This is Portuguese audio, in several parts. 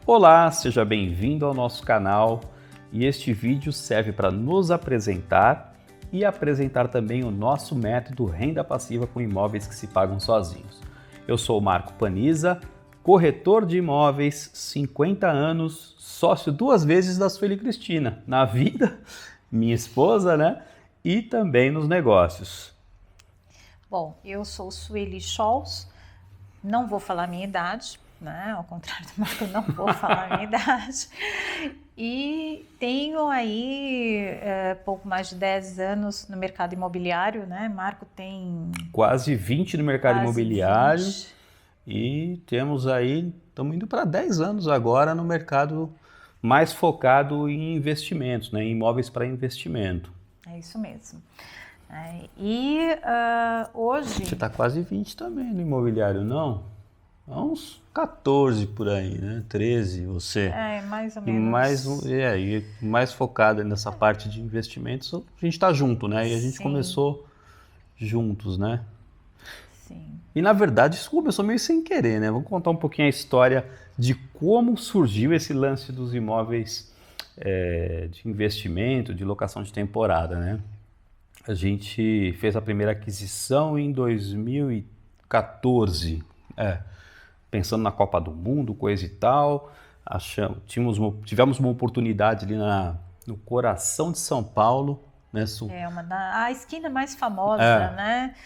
Olá, seja bem-vindo ao nosso canal e este vídeo serve para nos apresentar e apresentar também o nosso método Renda Passiva com imóveis que se pagam sozinhos. Eu sou o Marco Paniza, corretor de imóveis, 50 anos, sócio 2 vezes da Sueli Cristina, na vida, minha esposa, né? E também nos negócios. Bom, eu sou Sueli Scholz, não vou falar a minha idade, né? Ao contrário do Marco, não vou falar a minha idade. E tenho aí pouco mais de 10 anos no mercado imobiliário, né? Marco tem... Quase 20 no mercado imobiliário 20. E temos aí, estamos indo para 10 anos agora no mercado mais focado em investimentos, né? Em imóveis para investimento. É isso mesmo. Hoje... Você está quase 20 também no imobiliário, não? Uns 14 por aí, né? 13 você. Mais ou E menos. mais focada nessa parte de investimentos, a gente está junto, né? E a gente Sim. começou juntos, né? Sim. E na verdade isso começou meio sem querer, né? Vamos contar um pouquinho a história de como surgiu esse lance dos imóveis de investimento, de locação de temporada, né? A gente fez a primeira aquisição em 2014, pensando na Copa do Mundo, coisa e tal. Tivemos uma oportunidade ali no coração de São Paulo, né? A esquina mais famosa, né?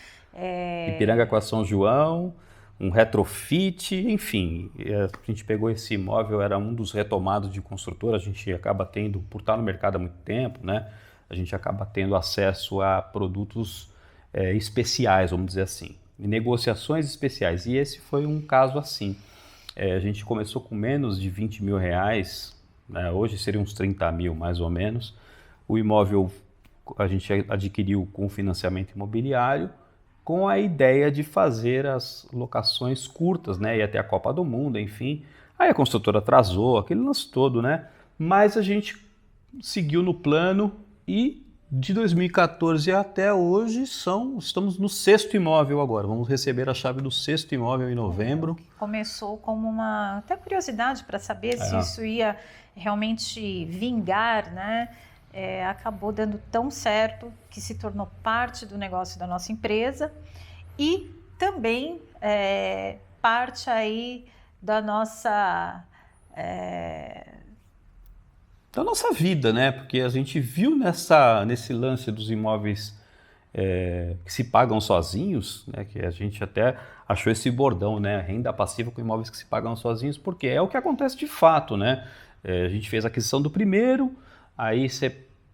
Ipiranga com a São João, um retrofit, enfim. A gente pegou esse imóvel, era um dos retomados de construtora, a gente acaba tendo, por estar no mercado há muito tempo, né? A gente acaba tendo acesso a produtos especiais, vamos dizer assim. Negociações especiais, e esse foi um caso assim. A gente começou com menos de 20 mil reais, né? Hoje seria uns 30 mil mais ou menos. O imóvel a gente adquiriu com financiamento imobiliário, com a ideia de fazer as locações curtas, né? Ir até a Copa do Mundo, enfim. Aí a construtora atrasou, aquele lance todo, né? Mas a gente seguiu no plano e de 2014 até hoje estamos no 6º imóvel agora. Vamos receber a chave do 6º imóvel em novembro. Começou como uma até curiosidade para saber se isso ia realmente vingar, né? Acabou dando tão certo que se tornou parte do negócio da nossa empresa e também parte aí da nossa vida, né? Porque a gente viu nesse lance dos imóveis que se pagam sozinhos, né? Que a gente até achou esse bordão, né? Renda passiva com imóveis que se pagam sozinhos, porque é o que acontece de fato, né? A gente fez a aquisição do primeiro, aí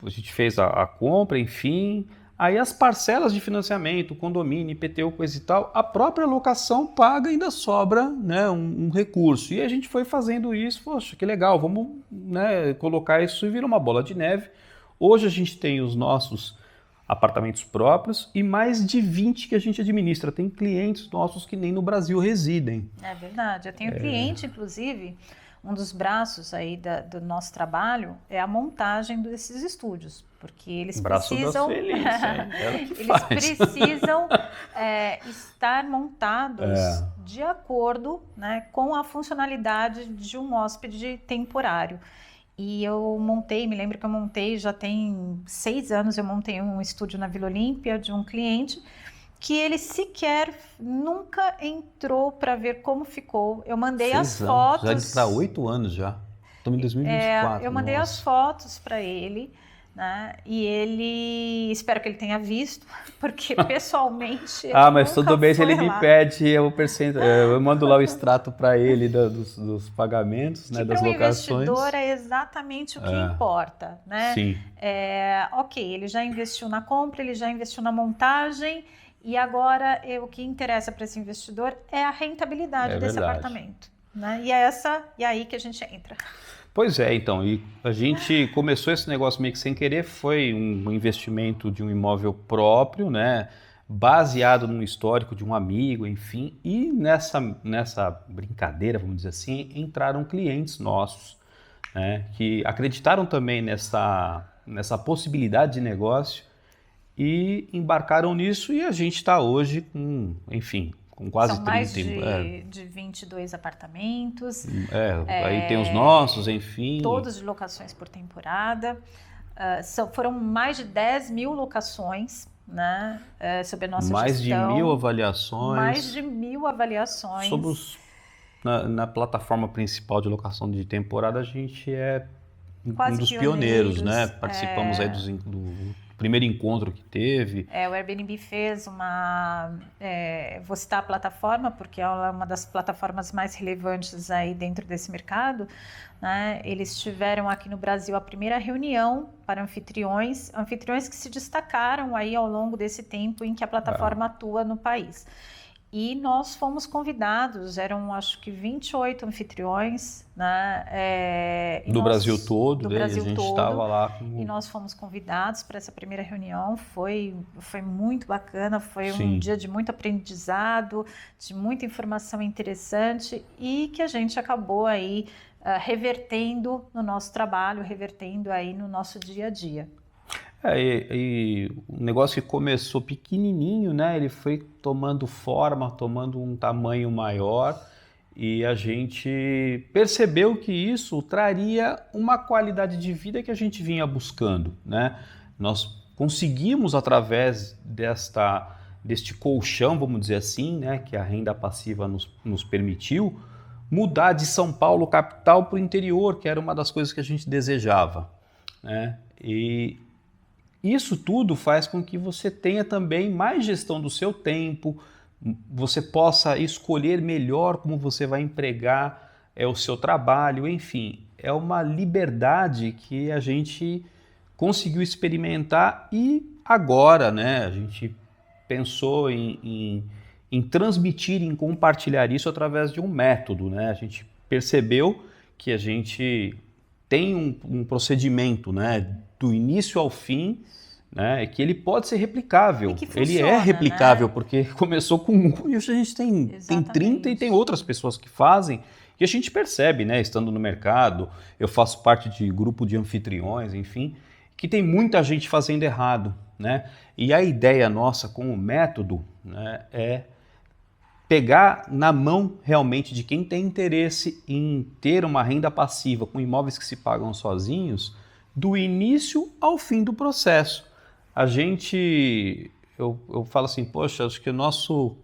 a gente fez a compra, enfim, aí as parcelas de financiamento, condomínio, IPTU, coisa e tal, a própria locação paga e ainda sobra, né, um recurso. E a gente foi fazendo isso, poxa, que legal, vamos, né, colocar isso e vira uma bola de neve. Hoje a gente tem os nossos apartamentos próprios e mais de 20 que a gente administra. Tem clientes nossos que nem no Brasil residem. É verdade, eu tenho cliente, inclusive... Um dos braços aí do nosso trabalho é a montagem desses estúdios, porque eles precisam, eles precisam estar montados de acordo, né, com a funcionalidade de um hóspede temporário. E eu montei, me lembro que eu montei, já tem 6 anos, eu montei um estúdio na Vila Olímpia de um cliente que ele sequer nunca entrou para ver como ficou. Eu mandei as fotos. Já está 8 anos já. Estamos em 2024. Eu mandei as fotos para ele, né? E ele, espero que ele tenha visto, porque pessoalmente ele mas nunca todo mês ele foi me lá. pede eu mando lá o extrato para ele dos pagamentos, né, das locações. Para o investidor é exatamente o que importa, né? Sim. Ok, ele já investiu na compra, ele já investiu na montagem. E agora, o que interessa para esse investidor é a rentabilidade desse apartamento. Né? E é aí que a gente entra. Pois é, então, e a gente começou esse negócio meio que sem querer, foi um investimento de um imóvel próprio, né? Baseado num histórico de um amigo, enfim, e nessa brincadeira, vamos dizer assim, entraram clientes nossos, né? Que acreditaram também nessa possibilidade de negócio e embarcaram nisso, e a gente está hoje com, enfim, com quase São 30. Mais de 22 apartamentos. Aí tem os nossos, enfim. Todos de locações por temporada. Foram mais de 10 mil locações, né, sob a nossa mais gestão. De 1.000 avaliações. Mais de 1.000 avaliações. Na plataforma principal de locação de temporada, a gente é quase um dos pioneiros, né? Participamos aí do primeiro encontro que teve. O Airbnb fez vou citar a plataforma, porque ela é uma das plataformas mais relevantes aí dentro desse mercado, né? Eles tiveram aqui no Brasil a primeira reunião para anfitriões que se destacaram aí ao longo desse tempo em que a plataforma atua no país. E nós fomos convidados, eram acho que 28 anfitriões, né? Do Brasil todo, a gente estava lá. E nós fomos convidados para essa primeira reunião, foi muito bacana, foi um dia de muito aprendizado, de muita informação interessante e que a gente acabou aí revertendo no nosso trabalho, revertendo aí no nosso dia a dia. E o negócio que começou pequenininho, né? Ele foi tomando forma, tomando um tamanho maior e a gente percebeu que isso traria uma qualidade de vida que a gente vinha buscando, né? Nós conseguimos, através deste colchão, vamos dizer assim, né? Que a renda passiva nos permitiu, mudar de São Paulo, capital, para o interior, que era uma das coisas que a gente desejava, né? E isso tudo faz com que você tenha também mais gestão do seu tempo, você possa escolher melhor como você vai empregar o seu trabalho, enfim, é uma liberdade que a gente conseguiu experimentar e agora, né, a gente pensou em transmitir, em compartilhar isso através de um método, né? A gente percebeu que a gente tem um procedimento, né, do início ao fim, né, que ele pode ser replicável. Ele é replicável, né? Porque começou com um e a gente tem 30 e tem outras pessoas que fazem e a gente percebe, né, estando no mercado, eu faço parte de grupo de anfitriões, enfim, que tem muita gente fazendo errado, né? E a ideia nossa com o método, né, é pegar na mão realmente de quem tem interesse em ter uma renda passiva com imóveis que se pagam sozinhos, do início ao fim do processo. Eu falo assim, poxa, acho que o nosso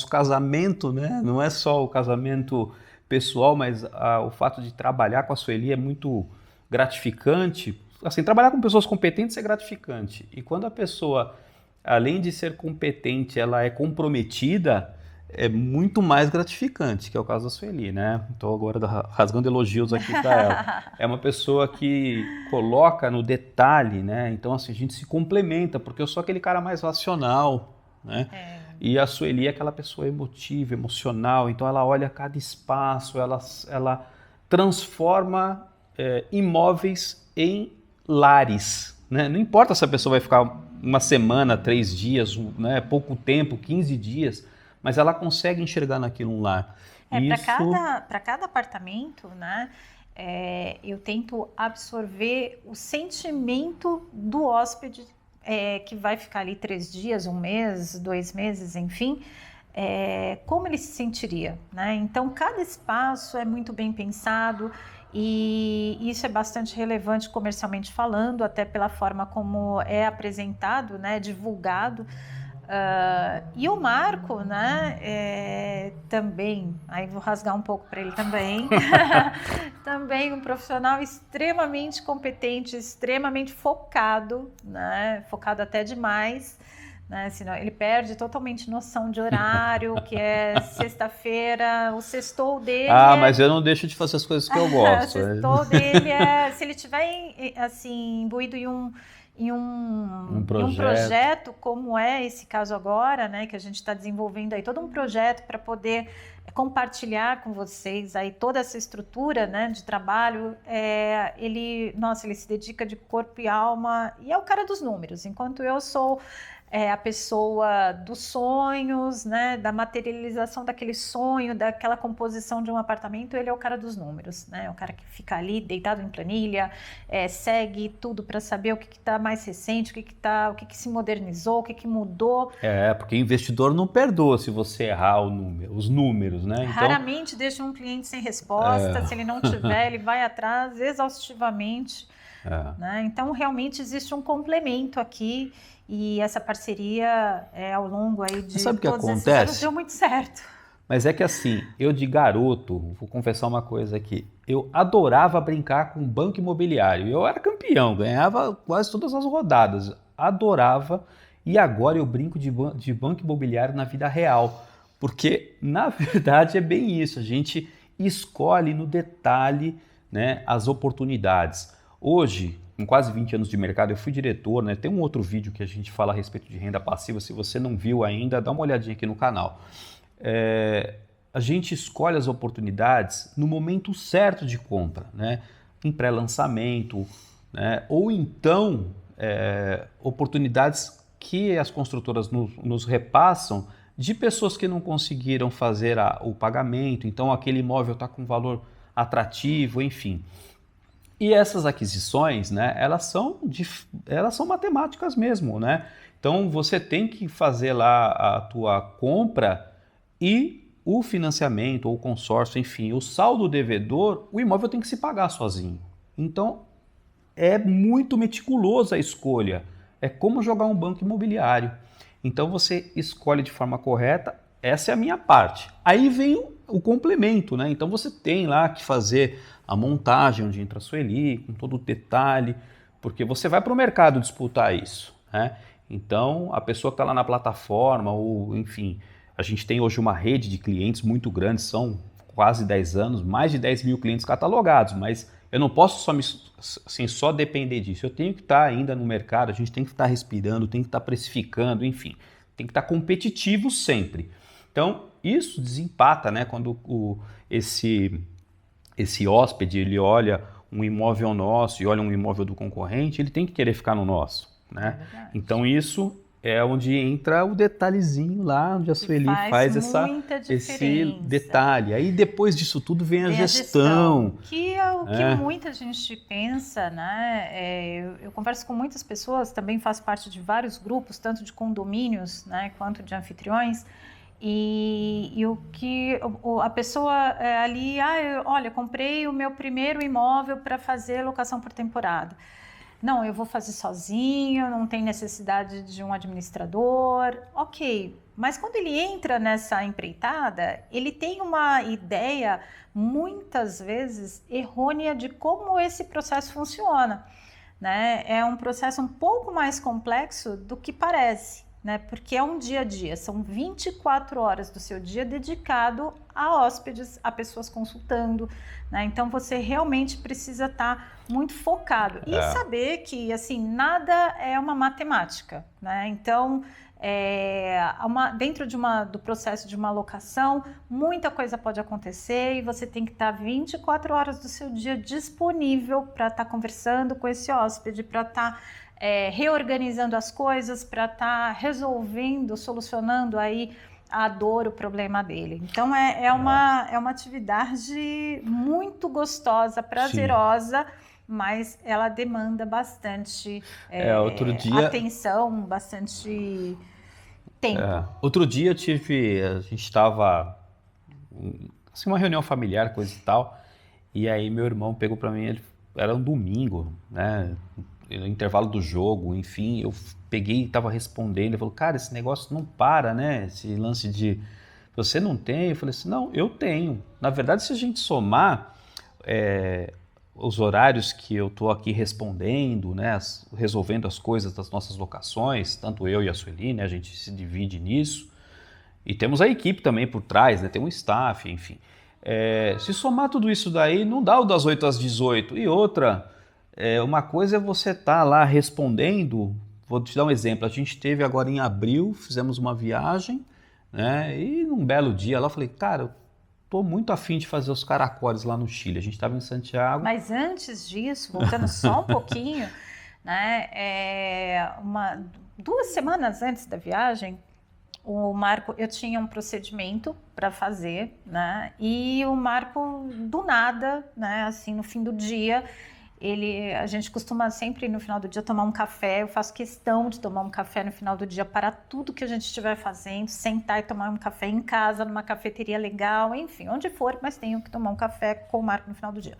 casamento, né, não é só o casamento pessoal, mas o fato de trabalhar com a Sueli é muito gratificante. Assim, trabalhar com pessoas competentes é gratificante. E quando a pessoa, além de ser competente, ela é comprometida, é muito mais gratificante, que é o caso da Sueli, né? Estou agora rasgando elogios aqui para ela. É uma pessoa que coloca no detalhe, né? Então, assim, a gente se complementa, porque eu sou aquele cara mais racional, né? E a Sueli é aquela pessoa emotiva, emocional, então ela olha cada espaço, ela transforma imóveis em lares, né? Não importa se a pessoa vai ficar uma semana, 3 dias, né? Pouco tempo, 15 dias, mas ela consegue enxergar naquilo um lar. Para cada apartamento, né, eu tento absorver o sentimento do hóspede que vai ficar ali 3 dias, 1 mês, 2 meses, enfim, como ele se sentiria, né? Então, cada espaço é muito bem pensado e isso é bastante relevante comercialmente falando, até pela forma como é apresentado, né, divulgado. E o Marco, né, também, aí vou rasgar um pouco para ele também, também um profissional extremamente competente, extremamente focado, né, focado até demais, né, senão ele perde totalmente noção de horário, que é sexta-feira, o sextou dele... mas eu não deixo de fazer as coisas que eu gosto. O sextou dele se ele estiver assim, imbuído em um projeto como é esse caso agora, né, que a gente está desenvolvendo aí todo um projeto para poder compartilhar com vocês aí toda essa estrutura, né, de trabalho, ele se dedica de corpo e alma e é o cara dos números, enquanto eu sou é a pessoa dos sonhos, né, da materialização daquele sonho, daquela composição de um apartamento, ele é o cara dos números, né, é o cara que fica ali deitado em planilha, segue tudo para saber o que está mais recente, o que se modernizou, o que mudou. Porque investidor não perdoa se você errar os números, né? Então, raramente deixa um cliente sem resposta, se ele não tiver, ele vai atrás exaustivamente. Né? Então, realmente existe um complemento aqui e essa parceria ao longo aí de sabe o que todos acontece? esses anos deu muito certo. Mas é que assim, eu de garoto, vou confessar uma coisa aqui, eu adorava brincar com banco imobiliário. Eu era campeão, ganhava quase todas as rodadas, adorava, e agora eu brinco de banco imobiliário na vida real, porque na verdade é bem isso, a gente escolhe no detalhe, né, as oportunidades. Hoje, com quase 20 anos de mercado, eu fui diretor, né? Tem um outro vídeo que a gente fala a respeito de renda passiva, se você não viu ainda, dá uma olhadinha aqui no canal. A gente escolhe as oportunidades no momento certo de compra, né? Em pré-lançamento, né? Ou então oportunidades que as construtoras nos repassam de pessoas que não conseguiram fazer o pagamento, então aquele imóvel está com valor atrativo, enfim. E essas aquisições, né, elas são matemáticas mesmo, né? Então você tem que fazer lá a tua compra e o financiamento ou o consórcio, enfim, o saldo devedor, o imóvel tem que se pagar sozinho. Então é muito meticulosa a escolha. É como jogar um banco imobiliário. Então você escolhe de forma correta, essa é a minha parte. Aí vem o complemento, né? Então você tem lá que fazer a montagem onde entra a Sueli, com todo o detalhe, porque você vai para o mercado disputar isso, né? Então a pessoa que está lá na plataforma, ou enfim, a gente tem hoje uma rede de clientes muito grande, são quase 10 anos, mais de 10 mil clientes catalogados, mas eu não posso só depender disso, eu tenho que estar ainda no mercado, a gente tem que estar respirando, tem que estar precificando, enfim, tem que estar competitivo sempre. Então, isso desempata, né? Quando esse hóspede ele olha um imóvel nosso e olha um imóvel do concorrente, ele tem que querer ficar no nosso, né? Então, isso é onde entra o detalhezinho lá, onde a Sueli faz esse detalhe. Aí, depois disso tudo, vem a gestão. Que é o que muita gente pensa, né? Eu converso com muitas pessoas, também faço parte de vários grupos, tanto de condomínios, né, quanto de anfitriões. E o que a pessoa ali, olha, comprei o meu primeiro imóvel para fazer locação por temporada. Não, eu vou fazer sozinho, não tem necessidade de um administrador. Ok, mas quando ele entra nessa empreitada, ele tem uma ideia, muitas vezes, errônea de como esse processo funciona, né? É um processo um pouco mais complexo do que parece, né? Porque é um dia a dia, são 24 horas do seu dia dedicado a hóspedes, a pessoas consultando, né? Então você realmente precisa estar muito focado e saber que assim nada é uma matemática, né? Então dentro do processo de uma locação, muita coisa pode acontecer e você tem que estar 24 horas do seu dia disponível para estar conversando com esse hóspede, para estar reorganizando as coisas, para estar resolvendo, solucionando aí a dor, o problema dele. Então é uma atividade muito gostosa, prazerosa, sim, mas ela demanda bastante atenção, bastante tempo. Outro dia a gente estava assim, uma reunião familiar, coisa e tal, e aí meu irmão pegou para mim, era um domingo, né? No intervalo do jogo, enfim, eu peguei e estava respondendo, ele falou, cara, esse negócio não para, né? Esse lance de você não tem? Eu falei assim, não, eu tenho. Na verdade, se a gente somar os horários que eu estou aqui respondendo, né, resolvendo as coisas das nossas locações, tanto eu e a Sueli, né, a gente se divide nisso, e temos a equipe também por trás, né, tem um staff, enfim. Se somar tudo isso daí, não dá o das 8 às 18. E outra, uma coisa é você estar lá respondendo, vou te dar um exemplo, a gente teve agora em abril, fizemos uma viagem, né, e num belo dia lá eu falei, cara, estou muito afim de fazer os caracóis lá no Chile. A gente estava em Santiago. Mas antes disso, voltando só um pouquinho, né, 2 semanas antes da viagem, o Marco, eu tinha um procedimento para fazer, né? E o Marco, do nada, né? Assim, no fim do dia, a gente costuma sempre, no final do dia, tomar um café. Eu faço questão de tomar um café no final do dia, para tudo que a gente estiver fazendo, sentar e tomar um café em casa, numa cafeteria legal, enfim, onde for, mas tenho que tomar um café com o Marco no final do dia.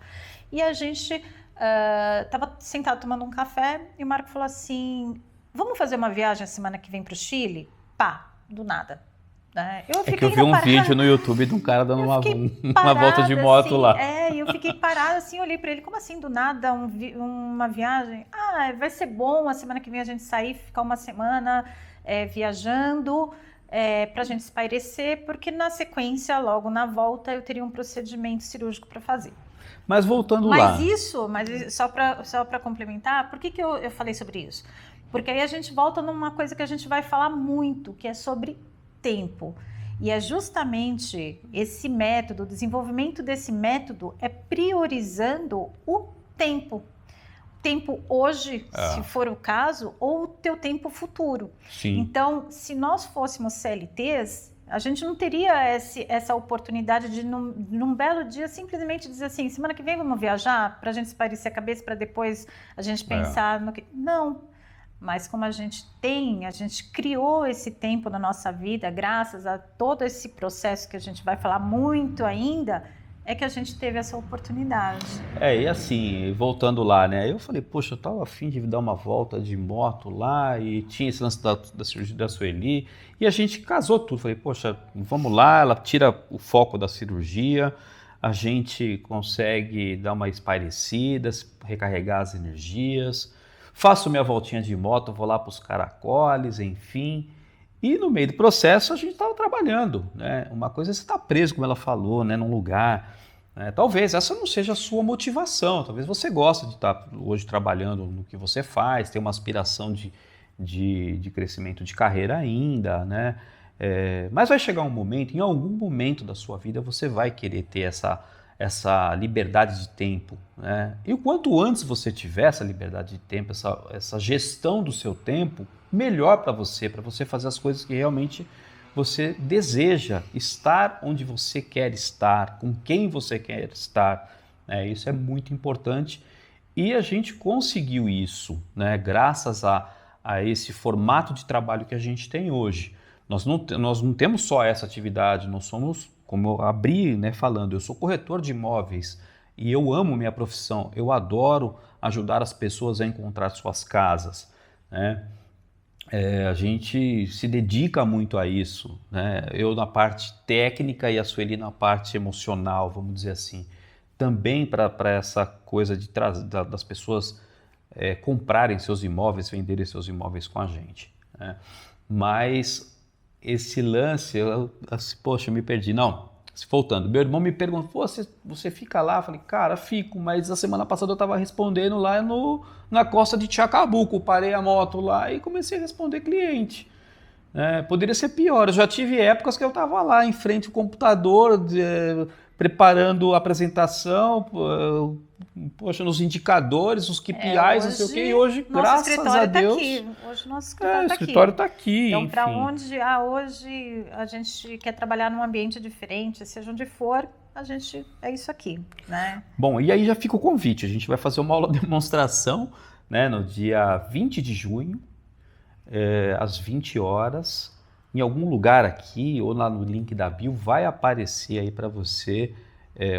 E a gente estava sentado tomando um café e o Marco falou assim, vamos fazer uma viagem a semana que vem para o Chile? Pá! Do nada. Né? Eu vi um vídeo no YouTube de um cara dando uma volta de moto assim, lá. E eu fiquei parada assim, olhei para ele, como assim do nada uma viagem? Vai ser bom a semana que vem a gente sair, ficar uma semana viajando, para a gente espairecer, porque na sequência, logo na volta, eu teria um procedimento cirúrgico para fazer. Mas voltando lá. Mas só para complementar, por que eu falei sobre isso? Porque aí a gente volta numa coisa que a gente vai falar muito, que é sobre tempo. E é justamente esse método, o desenvolvimento desse método é priorizando o tempo. Tempo hoje, se for o caso, ou o teu tempo futuro. Sim. Então, se nós fôssemos CLTs, a gente não teria essa oportunidade de, num belo dia, simplesmente dizer assim, semana que vem vamos viajar, para a gente espairecer a cabeça, para depois a gente pensar no que... Não. Mas como a gente criou esse tempo na nossa vida, graças a todo esse processo que a gente vai falar muito ainda, é que a gente teve essa oportunidade. E assim, voltando lá, né? Eu falei, poxa, eu tava afim de dar uma volta de moto lá e tinha esse lance da cirurgia da Sueli e a gente casou tudo. Falei, poxa, vamos lá, ela tira o foco da cirurgia, a gente consegue dar uma espairecida, recarregar as energias. Faço minha voltinha de moto, vou lá para os caracoles, enfim. E no meio do processo a gente estava trabalhando, né? Uma coisa é você estar preso, como ela falou, né? Num lugar. Né? Talvez essa não seja a sua motivação. Talvez você goste de estar hoje trabalhando no que você faz, tem uma aspiração de crescimento de carreira ainda, né? Mas vai chegar um momento, em algum momento da sua vida, você vai querer ter essa liberdade de tempo, né? E o quanto antes você tiver essa liberdade de tempo, essa gestão do seu tempo, melhor para você fazer as coisas que realmente você deseja, estar onde você quer estar, com quem você quer estar, né? Isso é muito importante e a gente conseguiu isso, né? Graças a esse formato de trabalho que a gente tem hoje. Nós não temos só essa atividade, nós somos, como eu abri, né, falando, eu sou corretor de imóveis e eu amo minha profissão, eu adoro ajudar as pessoas a encontrar suas casas, né? A gente se dedica muito a isso, né? Eu na parte técnica e a Sueli na parte emocional, vamos dizer assim, também para essa coisa das pessoas comprarem seus imóveis, venderem seus imóveis com a gente, né? Mas esse lance, poxa, eu me perdi. Não, voltando, meu irmão me perguntou, você fica lá? Eu falei, cara, fico, mas a semana passada eu estava respondendo lá na costa de Chacabuco, parei a moto lá e comecei a responder cliente. Poderia ser pior, eu já tive épocas que eu estava lá em frente ao computador, preparando a apresentação, poxa, nos indicadores, os KPIs, não sei o quê, e hoje, graças a Deus... Hoje nosso escritório está aqui. O escritório está aqui, então, enfim. para onde, hoje a gente quer trabalhar num ambiente diferente, seja onde for, é isso aqui, né? Bom, e aí já fica o convite, a gente vai fazer uma aula de demonstração, né, no dia 20 de junho, às 20 horas, em algum lugar aqui, ou lá no link da bio, vai aparecer aí para você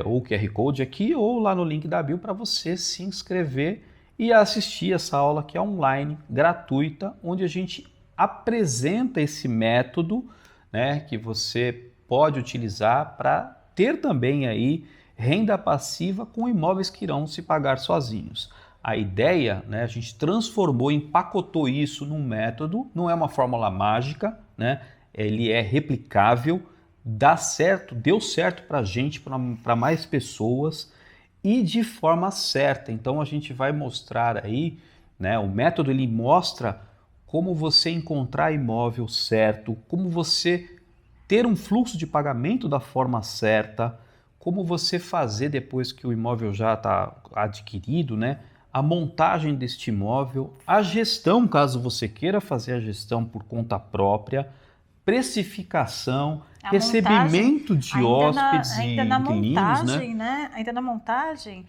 ou o QR Code aqui, ou lá no link da bio para você se inscrever e assistir essa aula que é online, gratuita, onde a gente apresenta esse método, né, que você pode utilizar para ter também aí renda passiva com imóveis que irão se pagar sozinhos. A ideia, né, a gente transformou, empacotou isso num método, não é uma fórmula mágica, né? Ele é replicável, dá certo, deu certo para a gente, para mais pessoas e de forma certa. Então a gente vai mostrar aí, né, o método ele mostra como você encontrar imóvel certo, como você ter um fluxo de pagamento da forma certa, como você fazer depois que o imóvel já está adquirido, né? a montagem deste imóvel, a gestão, caso você queira fazer a gestão por conta própria, precificação, recebimento de hóspedes e inquilinos, né? Ainda na montagem,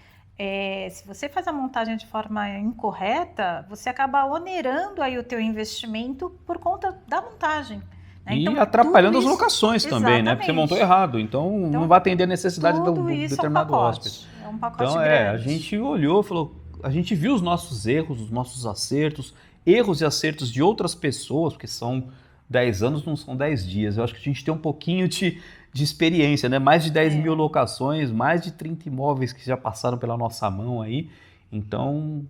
se você faz a montagem de forma incorreta, você acaba onerando aí o teu investimento por conta da montagem. Né? E então, atrapalhando as locações também, né? Porque você montou errado, então não vai atender a necessidade do determinado hóspede. É um pacote então, grande. A gente olhou, falou, a gente viu os nossos erros, os nossos acertos, erros e acertos de outras pessoas, porque são 10 anos, não são 10 dias. Eu acho que a gente tem um pouquinho de experiência, né? Mais de 10 mil locações, mais de 30 imóveis que já passaram pela nossa mão aí. Então,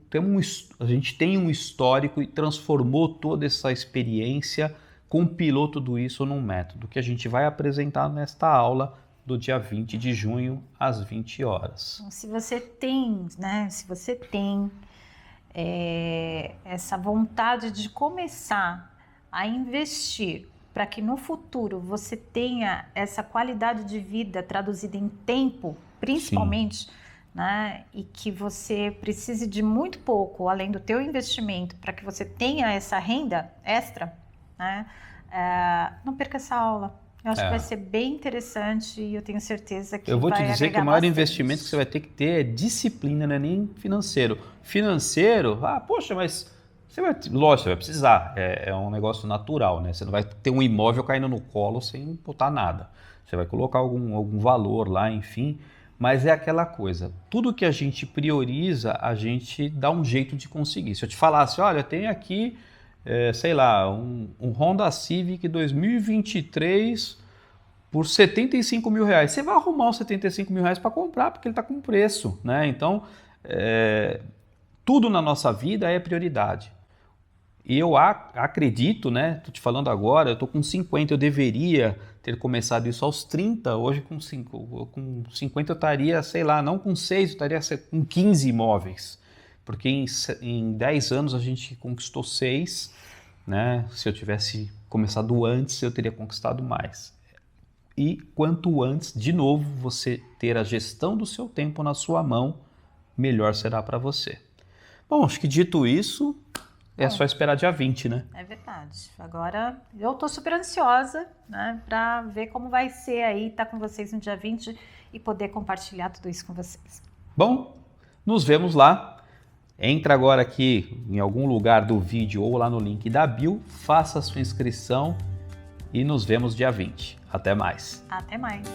a gente tem um histórico e transformou toda essa experiência, compilou tudo isso num método que a gente vai apresentar nesta aula do dia 20 de junho, às 20 horas. Então, se você tem, né? Se você tem essa vontade de começar a investir para que no futuro você tenha essa qualidade de vida traduzida em tempo, principalmente, né? E que você precise de muito pouco, além do teu investimento, para que você tenha essa renda extra, né? Não perca essa aula. Eu acho que vai ser bem interessante e eu tenho certeza que vai agregar bastante. Eu vou te dizer que o maior investimento que você vai ter que ter é disciplina, não é nem financeiro. Financeiro, poxa, mas lógico, você vai precisar, é um negócio natural, né? Você não vai ter um imóvel caindo no colo sem botar nada. Você vai colocar algum valor lá, enfim, mas é aquela coisa, tudo que a gente prioriza, a gente dá um jeito de conseguir. Se eu te falasse, olha, eu tenho aqui, sei lá, um Honda Civic 2023 por R$75 mil, você vai arrumar os R$75 mil para comprar, porque ele está com preço, né? Então, tudo na nossa vida é prioridade. E eu acredito, né? Tô te falando agora, eu tô com 50, eu deveria ter começado isso aos 30, hoje com 50 eu estaria, sei lá, não com 6, eu estaria com 15 imóveis. Porque em 10 anos a gente conquistou 6, né? Se eu tivesse começado antes, eu teria conquistado mais. E quanto antes, de novo, você ter a gestão do seu tempo na sua mão, melhor será para você. Bom, acho que dito isso, é só esperar dia 20, né? É verdade. Agora, eu tô super ansiosa, né, para ver como vai ser aí, estar com vocês no dia 20 e poder compartilhar tudo isso com vocês. Bom, nos vemos lá. Entra agora aqui em algum lugar do vídeo ou lá no link da bio, faça a sua inscrição e nos vemos dia 20. Até mais. Até mais.